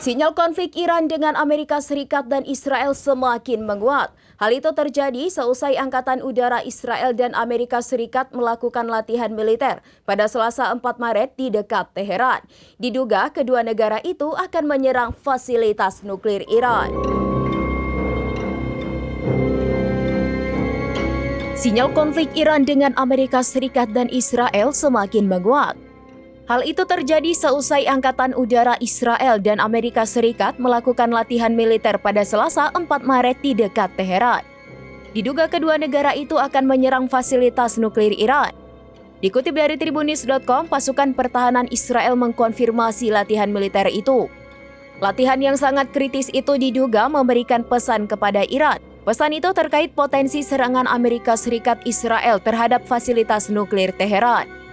Sinyal konflik Iran dengan Amerika Serikat dan Israel semakin menguat. Hal itu terjadi seusai Angkatan Udara Israel dan Amerika Serikat melakukan latihan militer pada Selasa 4 Maret di dekat Teheran. Diduga kedua negara itu akan menyerang fasilitas nuklir Iran. Sinyal konflik Iran dengan Amerika Serikat dan Israel semakin menguat. Hal itu terjadi seusai Angkatan Udara Israel dan Amerika Serikat melakukan latihan militer pada Selasa 4 Maret di dekat Teheran. Diduga kedua negara itu akan menyerang fasilitas nuklir Iran. Dikutip dari Tribunnews.com, pasukan pertahanan Israel mengkonfirmasi latihan militer itu. Latihan yang sangat kritis itu diduga memberikan pesan kepada Iran. Pesan itu terkait potensi serangan Amerika Serikat Israel terhadap fasilitas nuklir Teheran.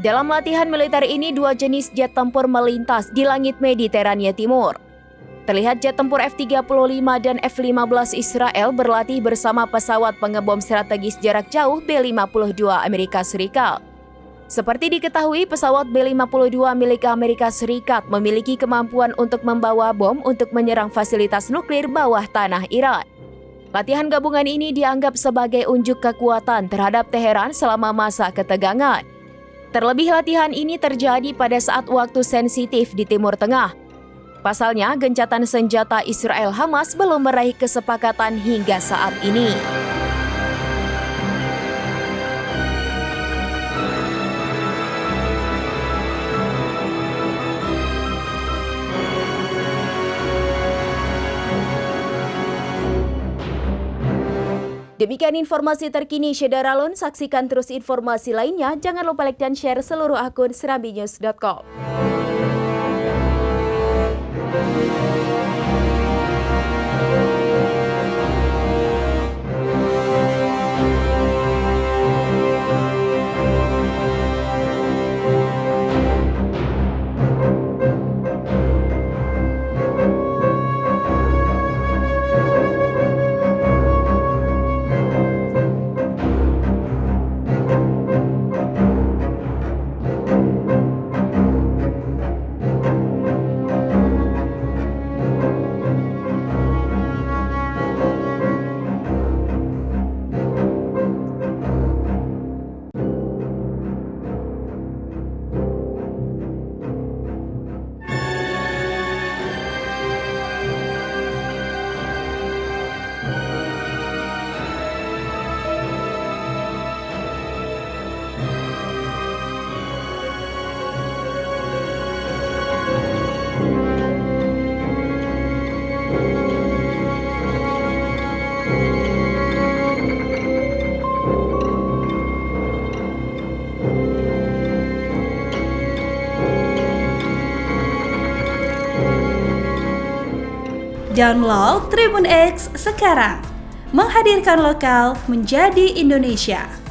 Dalam latihan militer ini, dua jenis jet tempur melintas di langit Mediterania Timur. Terlihat jet tempur F-35 dan F-15 Israel berlatih bersama pesawat pengebom strategis jarak jauh B-52 Amerika Serikat. Seperti diketahui, pesawat B-52 milik Amerika Serikat memiliki kemampuan untuk membawa bom untuk menyerang fasilitas nuklir bawah tanah Iran. Latihan gabungan ini dianggap sebagai unjuk kekuatan terhadap Teheran selama masa ketegangan. Terlebih latihan ini terjadi pada saat waktu sensitif di Timur Tengah. Pasalnya, gencatan senjata Israel Hamas belum meraih kesepakatan hingga saat ini. Demikian informasi terkini Syeda Ralun. Saksikan terus informasi lainnya. Jangan lupa like dan share seluruh akun serambinews.com. Download Tribun X sekarang, menghadirkan lokal menjadi Indonesia.